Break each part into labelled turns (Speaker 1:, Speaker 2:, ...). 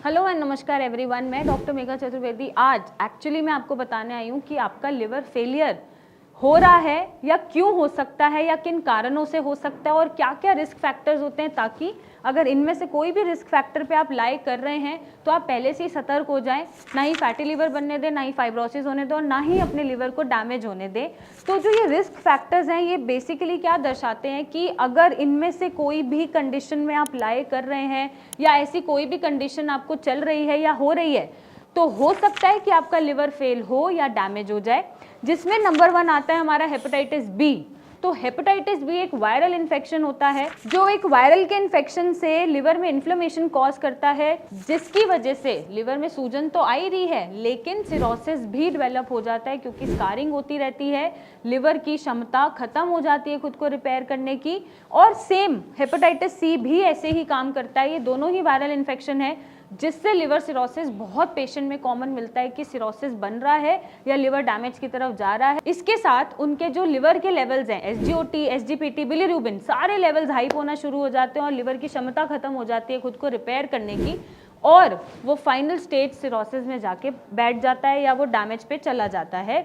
Speaker 1: Hello and नमस्कार everyone, मैं doctor Megha Chaturvedi. आज एक्चुअली मैं आपको बताने आई हूँ कि आपका लिवर फेलियर हो रहा है या क्यों हो सकता है या किन कारणों से हो सकता है और क्या क्या रिस्क फैक्टर्स होते हैं, ताकि अगर इनमें से कोई भी रिस्क फैक्टर पे आप लाई कर रहे हैं तो आप पहले से ही सतर्क हो जाएं, ना ही फैटी लिवर बनने दें, ना ही फाइब्रोसिस होने दें और ना ही अपने लिवर को डैमेज होने दें। तो जो ये रिस्क फैक्टर्स हैं ये बेसिकली क्या दर्शाते हैं कि अगर इनमें से कोई भी कंडीशन में आप लाई कर रहे हैं या ऐसी कोई भी कंडीशन आपको चल रही है या हो रही है तो हो सकता है कि आपका लिवर फेल हो या डैमेज हो जाए, जिसमें नंबर 1 आता है हमारा हेपेटाइटिस बी। तो हेपेटाइटिस बी एक वायरल इन्फेक्शन होता है जो एक वायरल के इन्फेक्शन से लिवर में इन्फ्लेमेशन कॉज करता है, जिसकी वजह से लिवर में सूजन तो आ ही रही है लेकिन सिरोसिस भी डेवलप हो जाता है, क्योंकि स्कारिंग होती रहती है, लिवर की क्षमता खत्म हो जाती है खुद को रिपेयर करने की। और सेम हेपेटाइटिस सी भी ऐसे ही काम करता है। ये दोनों ही वायरल इन्फेक्शन है जिससे लिवर सिरोसिस बहुत पेशेंट में कॉमन मिलता है कि सिरोसिस बन रहा है या लिवर डैमेज की तरफ जा रहा है। इसके साथ उनके जो लिवर के लेवल्स हैं, एसजीओटी, एसजीपीटी, बिलीरुबिन, सारे लेवल्स हाई होना शुरू हो जाते हैं और लिवर की क्षमता खत्म हो जाती है खुद को रिपेयर करने की, और वो फाइनल स्टेज सिरोसिस में जाके बैठ जाता है या वो डैमेज पे चला जाता है।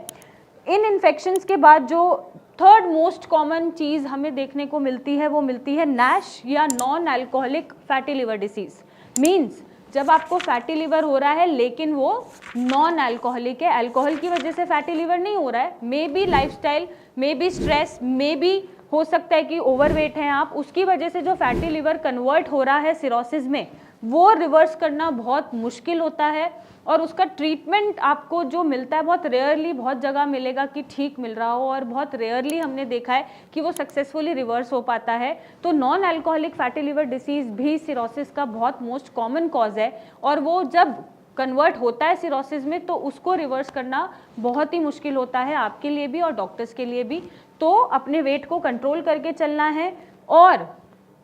Speaker 1: इन इन्फेक्शंस के बाद जो थर्ड मोस्ट कॉमन चीज़ हमें देखने को मिलती है वो मिलती है नैश या non alcoholic fatty liver disease. Means जब आपको फैटी लिवर हो रहा है लेकिन वो नॉन अल्कोहलिक है, अल्कोहल की वजह से फैटी लिवर नहीं हो रहा है, may be lifestyle, may be stress, may be हो सकता है कि ओवरवेट हैं आप, उसकी वजह से जो फैटी लिवर कन्वर्ट हो रहा है सिरोसिस में वो रिवर्स करना बहुत मुश्किल होता है। और उसका ट्रीटमेंट आपको जो मिलता है बहुत रेयरली, बहुत जगह मिलेगा कि ठीक मिल रहा हो और बहुत रेयरली हमने देखा है कि वो सक्सेसफुली रिवर्स हो पाता है। तो non alcoholic fatty liver disease भी सिरोसिस का बहुत मोस्ट कॉमन कॉज है और वो जब कन्वर्ट होता है सिरोसिस में तो उसको रिवर्स करना बहुत ही मुश्किल होता है आपके लिए भी और डॉक्टर्स के लिए भी। तो अपने वेट को कंट्रोल करके चलना है और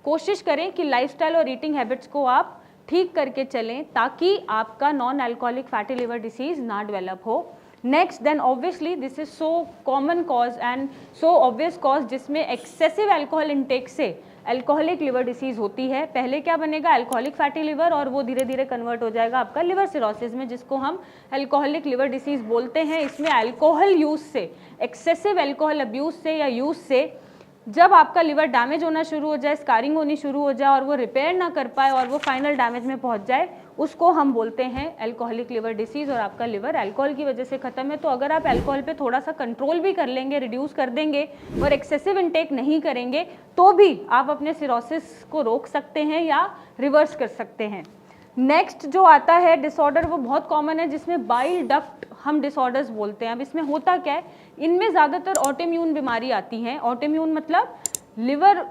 Speaker 1: कोशिश करें कि लाइफस्टाइल और ईटिंग हैबिट्स को आप ठीक करके चलें ताकि आपका non alcoholic fatty liver disease ना डेवलप हो। Next then obviously this is so common cause and so obvious cause जिसमें एक्सेसिव अल्कोहल इंटेक से अल्कोहलिक लिवर डिसीज होती है। पहले क्या बनेगा, अल्कोहलिक फैटी लिवर, और वो धीरे धीरे कन्वर्ट हो जाएगा आपका लिवर सिरोसिस में, जिसको हम अल्कोहलिक लिवर डिसीज बोलते हैं। इसमें अल्कोहल यूज से, एक्सेसिव अल्कोहल अब्यूज से या यूज से जब आपका लिवर डैमेज होना शुरू हो जाए, स्कारिंग होनी शुरू हो जाए और वो रिपेयर ना कर पाए और वो फाइनल डैमेज में पहुंच जाए, उसको हम बोलते हैं अल्कोहलिक लिवर डिसीज। और आपका लिवर अल्कोहल की वजह से ख़त्म है। तो अगर आप अल्कोहल पे थोड़ा सा कंट्रोल भी कर लेंगे, रिड्यूस कर देंगे और एक्सेसिव इनटेक नहीं करेंगे तो भी आप अपने सिरोसिस को रोक सकते हैं या रिवर्स कर सकते हैं। नेक्स्ट जो आता है डिसऑर्डर वो बहुत कॉमन है, जिसमें बाइल डक्ट हम डिसऑर्डर्स बोलते हैं। अब इसमें होता क्या है, इनमें ज़्यादातर ऑटोइम्यून बीमारी आती हैं। ऑटोइम्यून मतलब लिवर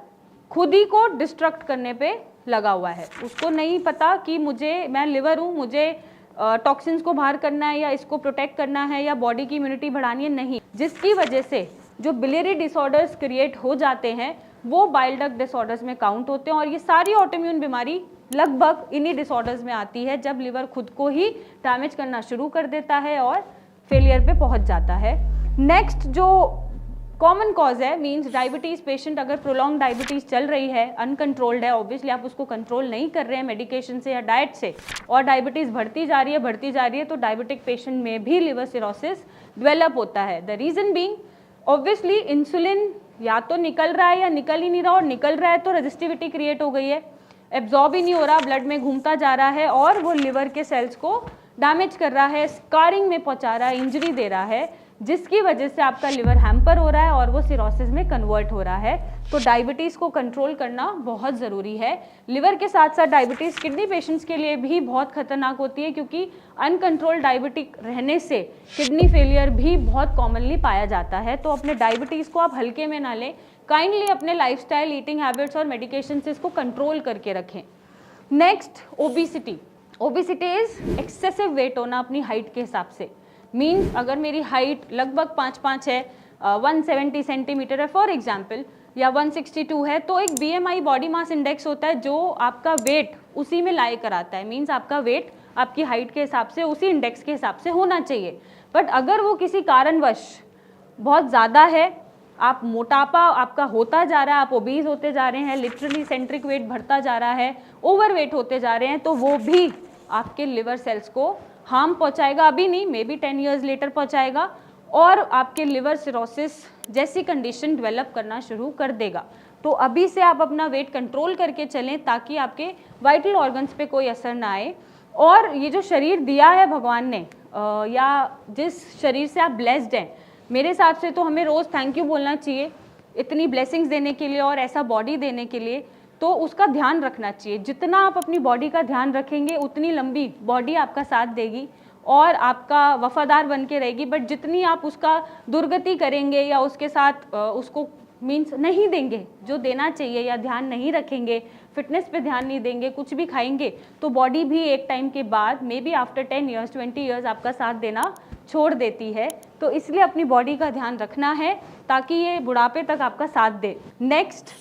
Speaker 1: खुद ही को डिस्ट्रक्ट करने पे लगा हुआ है, उसको नहीं पता कि मैं लिवर हूँ, मुझे टॉक्सिन्स को बाहर करना है या इसको प्रोटेक्ट करना है या बॉडी की इम्यूनिटी बढ़ानी है, नहीं, जिसकी वजह से जो बिलियरी डिसऑर्डर्स क्रिएट हो जाते हैं वो बाइल डक्ट डिसऑर्डर्स में काउंट होते हैं। और ये सारी ऑटोइम्यून बीमारी लगभग इन्हीं डिसऑर्डर्स में आती है जब लिवर खुद को ही डैमेज करना शुरू कर देता है और फेलियर पे पहुंच जाता है। नेक्स्ट जो कॉमन कॉज है मींस डायबिटीज़ पेशेंट, अगर प्रोलॉन्ग डायबिटीज़ चल रही है, अनकंट्रोल्ड है, ऑब्वियसली आप उसको कंट्रोल नहीं कर रहे हैं मेडिकेशन से या डाइट से, और डायबिटीज़ बढ़ती जा रही है तो डायबिटिक पेशेंट में भी लिवर सिरोसिस डेवलप होता है। The reason being obviously insulin या तो निकल रहा है या निकल ही नहीं रहा, और निकल रहा है तो रेजिस्टिविटी क्रिएट हो गई है, एब्जॉर्ब ही नहीं हो रहा, ब्लड में घूमता जा रहा है और वो लिवर के सेल्स को डैमेज कर रहा है, स्कारिंग में पहुंचा रहा है, इंजरी दे रहा है, जिसकी वजह से आपका लिवर हैम्पर हो रहा है और वो सिरोसिस में कन्वर्ट हो रहा है। तो डायबिटीज़ को कंट्रोल करना बहुत ज़रूरी है। लिवर के साथ साथ डायबिटीज़ किडनी पेशेंट्स के लिए भी बहुत खतरनाक होती है, क्योंकि अनकंट्रोल्ड डायबिटिक रहने से किडनी फेलियर भी बहुत कॉमनली पाया जाता है। तो अपने डायबिटीज़ को आप हल्के में ना लें, काइंडली अपने लाइफस्टाइल, ईटिंग हैबिट्स और मेडिकेशन से इसको कंट्रोल करके रखें। Next obesity. Obesity is excessive wait होना अपनी हाइट के हिसाब से। मीन्स अगर मेरी हाइट लगभग 5'5" है, 170 सेंटीमीटर है फॉर एग्जाम्पल, या 162 है, तो एक BMI बॉडी मास इंडेक्स होता है जो आपका वेट उसी में लाई कराता है। मीन्स आपका वेट आपकी हाइट के हिसाब से उसी इंडेक्स के हिसाब से होना चाहिए। बट अगर वो किसी कारणवश बहुत ज़्यादा है, आप मोटापा आपका होता जा रहा है, आप ओबीज होते जा रहे हैं, लिटरली सेंट्रिक वेट बढ़ता जा रहा है, ओवरवेट होते जा रहे हैं, तो वो भी आपके लिवर सेल्स को हार्म पहुंचाएगा, अभी नहीं, मे बी 10 ईयर्स लेटर पहुंचाएगा, और आपके लिवर सिरोसिस जैसी कंडीशन डेवलप करना शुरू कर देगा। तो अभी से आप अपना वेट कंट्रोल करके चलें ताकि आपके वाइटल ऑर्गन्स पे कोई असर ना आए। और ये जो शरीर दिया है भगवान ने, या जिस शरीर से आप ब्लेस्ड हैं, मेरे हिसाब से तो हमें रोज़ थैंक यू बोलना चाहिए इतनी ब्लेसिंग्स देने के लिए और ऐसा बॉडी देने के लिए। तो उसका ध्यान रखना चाहिए, जितना आप अपनी बॉडी का ध्यान रखेंगे उतनी लंबी बॉडी आपका साथ देगी और आपका वफादार बन के रहेगी। बट जितनी आप उसका दुर्गति करेंगे या उसके साथ उसको मीन्स नहीं देंगे जो देना चाहिए, या ध्यान नहीं रखेंगे, फिटनेस पे ध्यान नहीं देंगे, कुछ भी खाएंगे, तो बॉडी भी एक टाइम के बाद may be after 10 years 20 years आपका साथ देना छोड़ देती है। तो इसलिए अपनी बॉडी का ध्यान रखना है ताकि ये बुढ़ापे तक आपका साथ दे। नेक्स्ट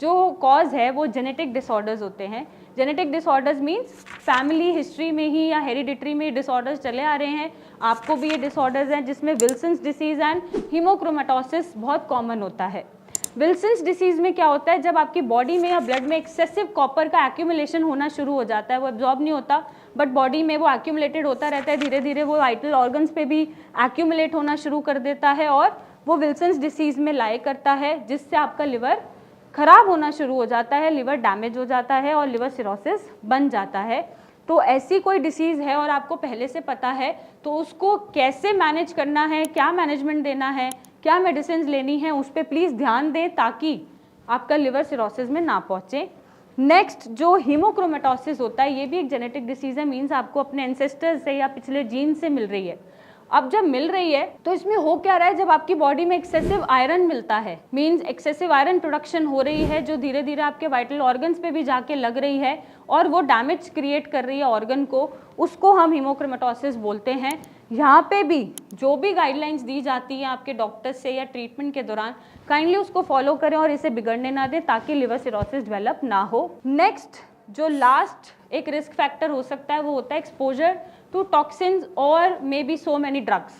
Speaker 1: जो कॉज है वो जेनेटिक डिसऑर्डर्स होते हैं। Genetic disorders means family history में ही या हेरिडिटरी में डिसऑर्डर्स चले आ रहे हैं, आपको भी ये डिसऑर्डर्स हैं, जिसमें विल्सन्स डिसीज़ एंड हीमोक्रोमेटोसिस बहुत कॉमन होता है। विल्सन्स डिसीज़ में क्या होता है, जब आपकी बॉडी में या ब्लड में एक्सेसिव कॉपर का एक्यूमुलेशन होना शुरू हो जाता है, वो एब्जॉर्ब नहीं होता बट बॉडी में वो एक्यूमुलेटेड होता रहता है, धीरे धीरे वो वाइटल ऑर्गन्स पे भी एक्यूमुलेट होना शुरू कर देता है और वो विल्सन्स डिसीज़ में लाई करता है, जिससे आपका लिवर खराब होना शुरू हो जाता है, लिवर डैमेज हो जाता है और लिवर सिरोसिस बन जाता है। तो ऐसी कोई डिसीज़ है और आपको पहले से पता है तो उसको कैसे मैनेज करना है, क्या मैनेजमेंट देना है, क्या मेडिसिन लेनी है, उस पर प्लीज़ ध्यान दें ताकि आपका लिवर सिरोसिस में ना पहुँचे। नेक्स्ट जो हीमोक्रोमेटोसिस होता है, ये भी एक जेनेटिक डिसीज़ है, मीन्स आपको अपने एंसेस्टर्स से या पिछले जीन से मिल रही है। अब जब मिल रही है तो इसमें हो क्या रहा है, जब आपकी बॉडी में एक्सेसिव आयरन मिलता है, मींस एक्सेसिव आयरन प्रोडक्शन हो रही है जो धीरे धीरे आपके वाइटल ऑर्गन्स पे भी जाके लग रही है और वो डैमेज क्रिएट कर रही है ऑर्गन को, उसको हम हीमोक्रोमेटोसिस बोलते हैं। यहाँ पे भी जो भी गाइडलाइंस दी जाती है आपके डॉक्टर से या ट्रीटमेंट के दौरान, काइंडली उसको फॉलो करें और इसे बिगड़ने ना दें ताकि लिवर सिरोसिस डेवलप ना हो। नेक्स्ट जो लास्ट एक रिस्क फैक्टर हो सकता है वो होता है एक्सपोजर टू टॉक्सिन्स और may be so many drugs.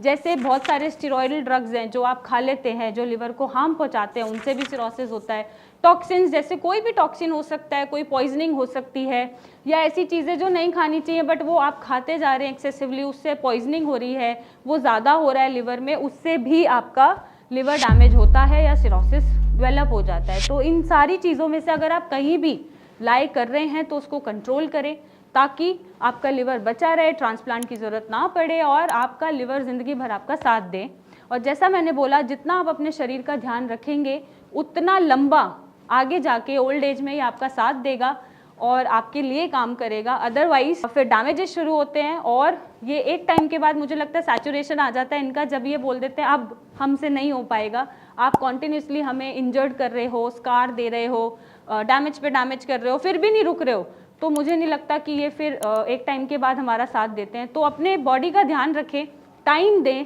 Speaker 1: जैसे बहुत सारे स्टेरॉयडल ड्रग्स हैं जो आप खा लेते हैं जो लिवर को हार्म पहुंचाते हैं, उनसे भी सिरोसिस होता है। टॉक्सिन्स जैसे कोई भी टॉक्सिन हो सकता है, कोई पॉइजनिंग हो सकती है, या ऐसी चीज़ें जो नहीं खानी चाहिए बट वो आप खाते जा रहे हैं एक्सेसिवली, उससे पॉइजनिंग हो रही है, वो ज़्यादा हो रहा है लिवर में, उससे भी आपका लिवर डैमेज होता है या सिरोसिस डेवलप हो जाता है। तो इन सारी चीज़ों में से अगर आप कहीं भी लाई कर रहे हैं तो उसको कंट्रोल करें ताकि आपका लिवर बचा रहे, ट्रांसप्लांट की ज़रूरत ना पड़े और आपका लिवर ज़िंदगी भर आपका साथ दे। और जैसा मैंने बोला, जितना आप अपने शरीर का ध्यान रखेंगे उतना लंबा आगे जाके ओल्ड एज में ही आपका साथ देगा और आपके लिए काम करेगा। अदरवाइज फिर डैमेजेस शुरू होते हैं और ये एक टाइम के बाद मुझे लगता है सैचुरेशन आ जाता है इनका, जब ये बोल देते हैं अब हमसे नहीं हो पाएगा, आप कॉन्टिन्यूसली हमें इंजर्ड कर रहे हो, स्कार दे रहे हो, डैमेज पे डैमेज कर रहे हो, फिर भी नहीं रुक रहे हो, तो मुझे नहीं लगता कि ये फिर एक टाइम के बाद हमारा साथ देते हैं। तो अपने बॉडी का ध्यान रखें, टाइम दें,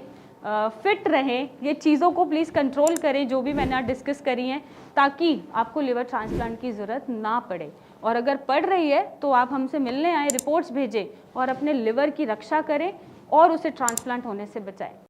Speaker 1: फिट रहें, ये चीज़ों को प्लीज़ कंट्रोल करें जो भी मैंने आज डिस्कस करी हैं, ताकि आपको लिवर ट्रांसप्लांट की ज़रूरत ना पड़े। और अगर पड़ रही है तो आप हमसे मिलने आए, रिपोर्ट्स भेजें और अपने लिवर की रक्षा करें और उसे ट्रांसप्लांट होने से बचाएं।